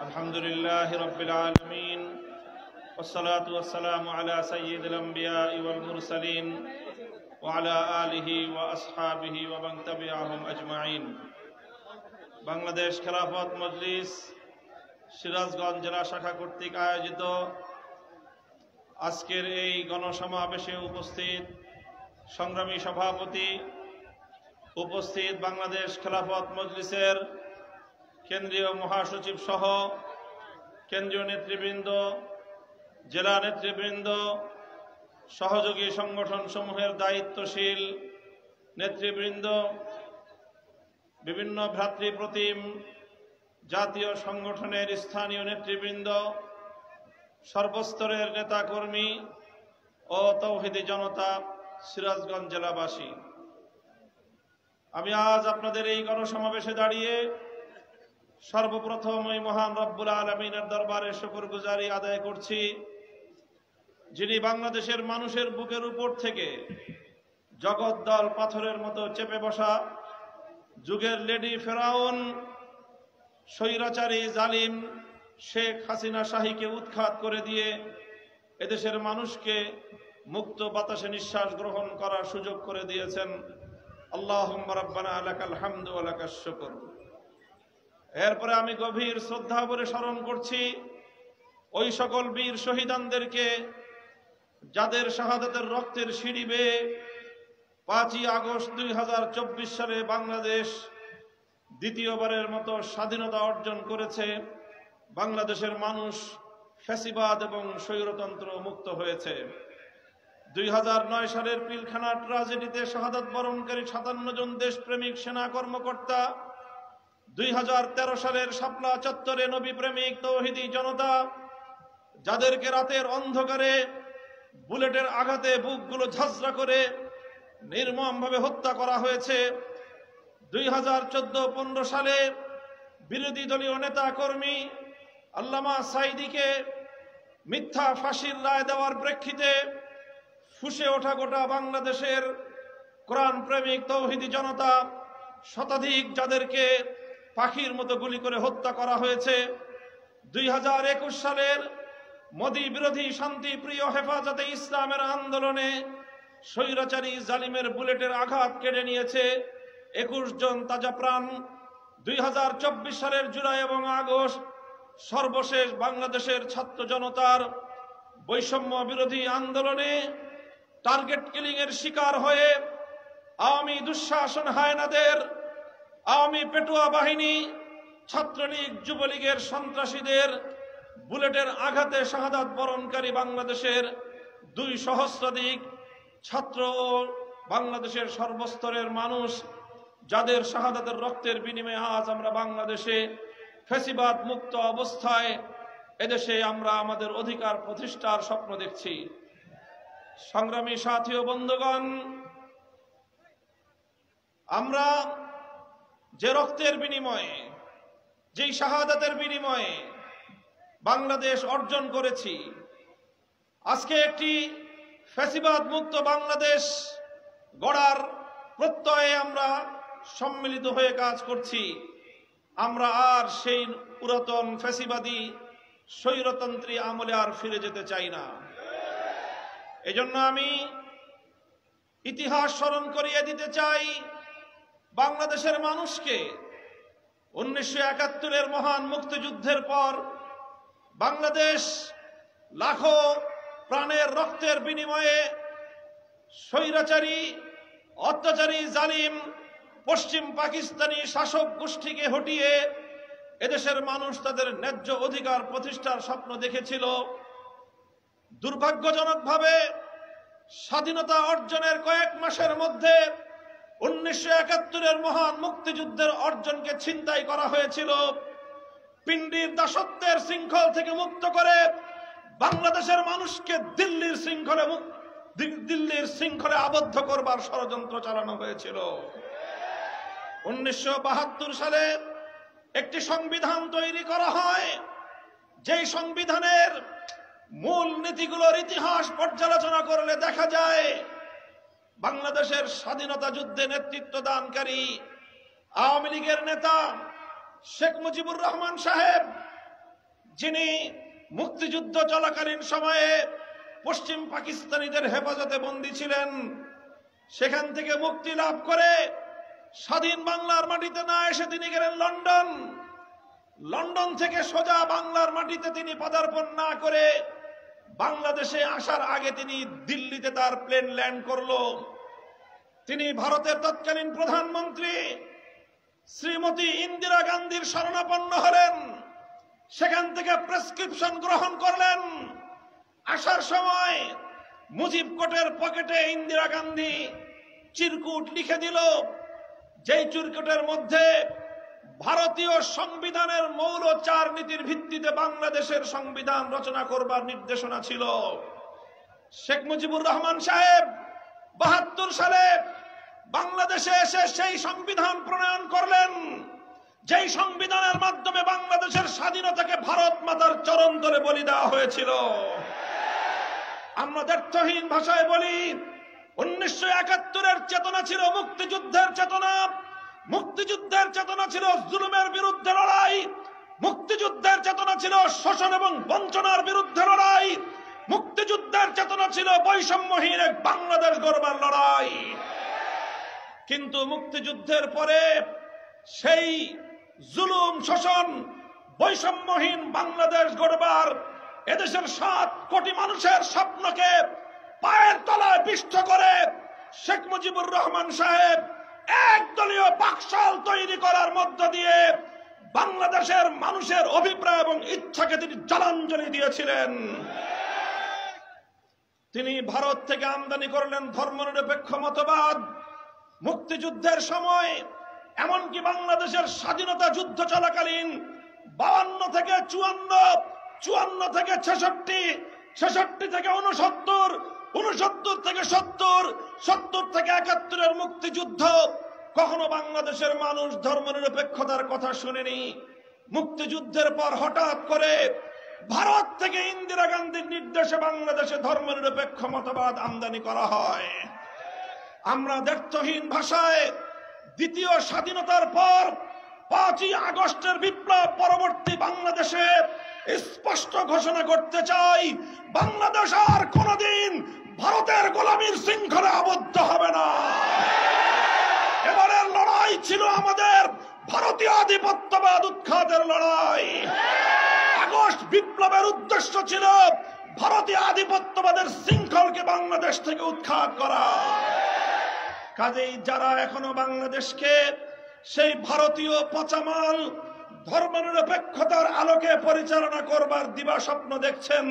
আলহামদুলিল্লাহি রাব্বিল আলামিন ওয়াসসালাতু ওয়াসসালামু আলা সাইয়্যিদিল আমবিয়াই ওয়াল মুরসালিন ওয়া আলা আলিহি ওয়া আসহাবিহি ওয়া মান তাবিআহুম আজমাইন। বাংলাদেশ খেলাফত মজলিস সিরাজগঞ্জ জেলা শাখা কর্তৃক আয়োজিত আজকের এই গণসমাবেশে উপস্থিত সংগ্রামী সভাপতি, উপস্থিত বাংলাদেশ খেলাফত মজলিসের কেন্দ্রীয় মহাসচিব সহ কেন্দ্রীয় নেতৃবৃন্দ, জেলা নেতৃবৃন্দ, সহযোগী সংগঠন সমূহের দায়িত্বশীল নেতৃবৃন্দ, বিভিন্ন ভ্রাতৃপ্রতিম জাতীয় সংগঠনের স্থানীয় নেতৃবৃন্দ, সর্বস্তরের নেতাকর্মী ও তৌহিদি জনতা, সিরাজগঞ্জ জেলাবাসী, আমি আজ আপনাদের এই গণসমাবেশে দাঁড়িয়ে সর্বপ্রথম ওই মহান রব্বুল আলামিনের দরবারে শুকরগুজারি আদায় করছি, যিনি বাংলাদেশের মানুষের বুকের উপর থেকে জগদ্দল পাথরের মতো চেপে বসা যুগের লেডি ফেরাউন স্বৈরাচারী জালিম শেখ হাসিনা শাহীকে উৎখাত করে দিয়ে এদেশের মানুষকে মুক্ত বাতাসে নিঃশ্বাস গ্রহণ করার সুযোগ করে দিয়েছেন। আল্লাহুম্মা রাব্বানা লাকাল হামদু ওয়া লাকাশ শুকর। এরপরে আমি গভীর শ্রদ্ধা ভরে স্মরণ করছি ওই সকল বীর শহীদানদেরকে যাদের শাহাদাতের রক্তের সিঁড়ি বেয়ে 5ই আগস্ট 2024 সালে বাংলাদেশ দ্বিতীয়বারের মতো স্বাধীনতা অর্জন করেছে। বাংলাদেশের মানুষ ফ্যাসিবাদ এবং স্বৈরতন্ত্র মুক্ত হয়েছে। 2009 সালের পিলখানা ট্রাজেডিতে শাহাদাত বরণকারী 57 জন দেশপ্রেমিক সেনা কর্মকর্তা, 2013 সালের শাপলা চত্বরে নবী প্রেমিক তৌহিদি জনতা, যাদেরকে রাতের অন্ধকারে বুলেটের আঘাতে বুকগুলো ঝাঁঝরা করে নির্মমভাবে হত্যা করা হয়েছে। 2014-15 সালে বিরোধী দলীয় নেতা কর্মী আল্লামা সাঈদীকে মিথ্যা ফাঁসির রায় দেওয়ার প্রেক্ষিতে ফুঁসে ওঠা গোটা বাংলাদেশের কোরআন প্রেমিক তৌহিদি জনতা, শতাধিক যাদেরকে পাখির মতো গুলি করে হত্যা করা হয়েছে। 2021 সালের মোদী বিরোধী শান্তিপ্রিয় হেফাজতে ইসলামের আন্দোলনে স্বৈরাচারী জালিমের বুলেটের আঘাত কেড়ে নিয়েছে 21 জন তাজা প্রাণ। 2024 সালের জুলাই এবং আগস্ট সর্বশেষ বাংলাদেশের ছাত্র জনতার বৈষম্য বিরোধী আন্দোলনে টার্গেট কিলিং এর শিকার হয়ে আওয়ামী দুঃশাসন হায়নাদের, আওয়ামী পেটুয়া বাহিনী, ছাত্রলীগ, যুবলীগের সন্ত্রাসীদের বুলেটের আঘাতে শাহাদাত বরণকারী বাংলাদেশের 2 সহস্রাধিক ছাত্র ও বাংলাদেশের সর্বস্তরের মানুষ, যাদের শাহাদাতের রক্তের বিনিময়ে আজ আমরা বাংলাদেশে ফ্যাসিবাদ মুক্ত অবস্থায় এদেশে আমরা আমাদের অধিকার প্রতিষ্ঠার স্বপ্ন দেখছি। সংগ্রামী সাথী ও বন্ধুগণ, আমরা যে রক্তের বিনিময়ে, যেই শাহাদাতের বিনিময়ে বাংলাদেশ অর্জন করেছি, আজকে একটি ফ্যাসিবাদ মুক্ত বাংলাদেশ গড়ার প্রত্যয়ে আমরা সম্মিলিত হয়ে কাজ করছি। আমরা আর সেই পুরাতন ফ্যাসিবাদী স্বৈরতন্ত্রী আমলে আর ফিরে যেতে চাই না। এজন্য আমি ইতিহাস স্মরণ করিয়ে দিতে চাই বাংলাদেশের মানুষকে। 1971-এর মহান মুক্তিযুদ্ধের পর বাংলাদেশ লাখো প্রাণের রক্তের বিনিময়ে স্বৈরাচারী, অত্যাচারী, জালিম পশ্চিম পাকিস্তানি শাসক গোষ্ঠীকে হটিয়ে এদেশের মানুষ তাদের ন্যায্য অধিকার প্রতিষ্ঠার স্বপ্ন দেখেছিল। দুর্ভাগ্যজনকভাবে স্বাধীনতা অর্জনের কয়েক মাসের মধ্যে 1971-এর মহান মুক্তিযুদ্ধের অর্জনকে ছিনতাই করা হয়েছিল। পিন্ডির দাসত্বের শৃঙ্খল থেকে মুক্ত করে বাংলাদেশের মানুষকে দিল্লির শৃঙ্খলে আবদ্ধ করবার ষড়যন্ত্র চালানো হয়েছিল। 1972 সালে একটি সংবিধান তৈরি করা হয়, যেই সংবিধানের মূল নীতিগুলোর ইতিহাস পর্যালোচনা করলে দেখা যায় বাংলাদেশের স্বাধীনতা যুদ্ধে নেতৃত্ব দানকারী আওয়ামী লীগের নেতা শেখ মুজিবুর রহমান সাহেব যিনি মুক্তিযুদ্ধ চলাকালীন সময়ে পশ্চিম পাকিস্তানিদের হেফাজতে বন্দী ছিলেন, সেখান থেকে মুক্তি লাভ করে স্বাধীন বাংলার মাটিতে না এসে তিনি গেলেন লন্ডন। লন্ডন থেকে সোজা বাংলার মাটিতে তিনি পদার্পণ না করে বাংলাদেশে আসার আগে তিনি দিল্লিতে তার প্লেন ল্যান্ড করলো। তিনি ভারতের তৎকালীন প্রধানমন্ত্রী শ্রীমতী ইন্দিরা গান্ধীর শরণাপন্ন হলেন, সেখান থেকে প্রেসক্রিপশন গ্রহণ করলেন। আসার সময় মুজিব কোটের পকেটে ইন্দিরা গান্ধী চিরকুট লিখে দিল, যেই চিরকুটের মধ্যে ভারতীয় সংবিধানের মৌল 4 নীতির ভিত্তিতে বাংলাদেশের সংবিধান রচনা করবার নির্দেশনা ছিল। শেখ মুজিবুর রহমান সাহেব 72 সালে বাংলাদেশে এসে সেই সংবিধান প্রণয়ন করলেন, যেই সংবিধানের মাধ্যমে বাংলাদেশের স্বাধীনতাকে ভারত মাতার চরণ ধরে বলি দেওয়া হয়েছিল। আমরা দ্ব্যর্থহীন ভাষায় বলি, 1971-এর চেতনা ছিল মুক্তিযুদ্ধের চেতনা। মুক্তিযুদ্ধের চেতনা ছিল জুলুমের বিরুদ্ধে লড়াই, মুক্তিযুদ্ধের চেতনা ছিল শোষণ এবং বঞ্চনার বিরুদ্ধে লড়াই, মুক্তিযুদ্ধের চেতনা ছিল বৈষম্যহীন এক বাংলাদেশ গড়বার লড়াই। কিন্তু মুক্তিযুদ্ধের পরে সেই জুলুম, শোষণ, বৈষম্যহীন বাংলাদেশ গড়বার এদেশের 7 কোটি মানুষের স্বপ্নকে পায়ের তলায় পিষ্ট করে শেখ মুজিবুর রহমান সাহেব একদলীয় বাকশাল তৈরি করার মধ্য দিয়ে বাংলাদেশের মানুষের অভিপ্রায় এবং ইচ্ছাকে তিনি জলাঞ্জলি দিয়েছিলেন। তিনি ভারত থেকে আমদানি করলেন ধর্মনিরপেক্ষ মতবাদ। মুক্তিযুদ্ধের সময় এমনকি বাংলাদেশের স্বাধীনতা যুদ্ধ চলাকালীন 52 থেকে 54, 54 থেকে 66, 66 থেকে 69, 69 থেকে 70, 70 থেকে 71-এর মুক্তিযুদ্ধ কখনো বাংলাদেশের মানুষ ধর্মনিরপেক্ষতার কথা শুনেনি। মুক্তিযুদ্ধের পর হঠাৎ করে ভারত থেকে ইন্দিরা গান্ধীর নির্দেশে বাংলাদেশে ধর্মনিরপেক্ষ মতবাদ আমদানি করা হয়। আমরা দ্ব্যর্থহীন ভাষায় দ্বিতীয় স্বাধীনতার পর 5ই আগস্টের বিপ্লব পরবর্তী বাংলাদেশে স্পষ্ট ঘোষণা করতে চাই, বাংলাদেশ আর কোনদিন ভারতের গোলামীর শৃঙ্খলে আবদ্ধ হবে না। এবারের লড়াই ছিল আমাদের ভারতীয় আধিপত্যবাদ উৎখাতের লড়াই। আগস্ট বিপ্লবের উদ্দেশ্য ছিল ভারতীয় আধিপত্যবাদের শৃঙ্খলকে বাংলাদেশ থেকে উৎখাত করা। কাজেই যারা এখনো বাংলাদেশকে সেই ভারতীয় পচামাল ধর্মনিরপেক্ষতার আলোকে পরিচালনা করবার দিবা স্বপ্ন দেখছেন,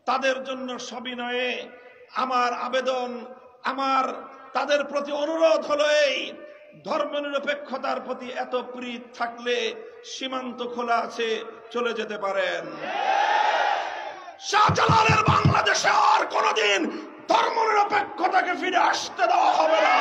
তাদের জন্য সবিনয়ে আমার আবেদন, আমার তাদের প্রতি অনুরোধ হলো এই, ধর্মনিরপেক্ষতার প্রতি এত প্রীত থাকলে সীমান্ত খোলা আছে, চলে যেতে পারেন। শাহজালালের বাংলাদেশে আর কোনদিন ধর্মনিরপেক্ষতাকে ফিরে আসতে দেওয়া হবে না।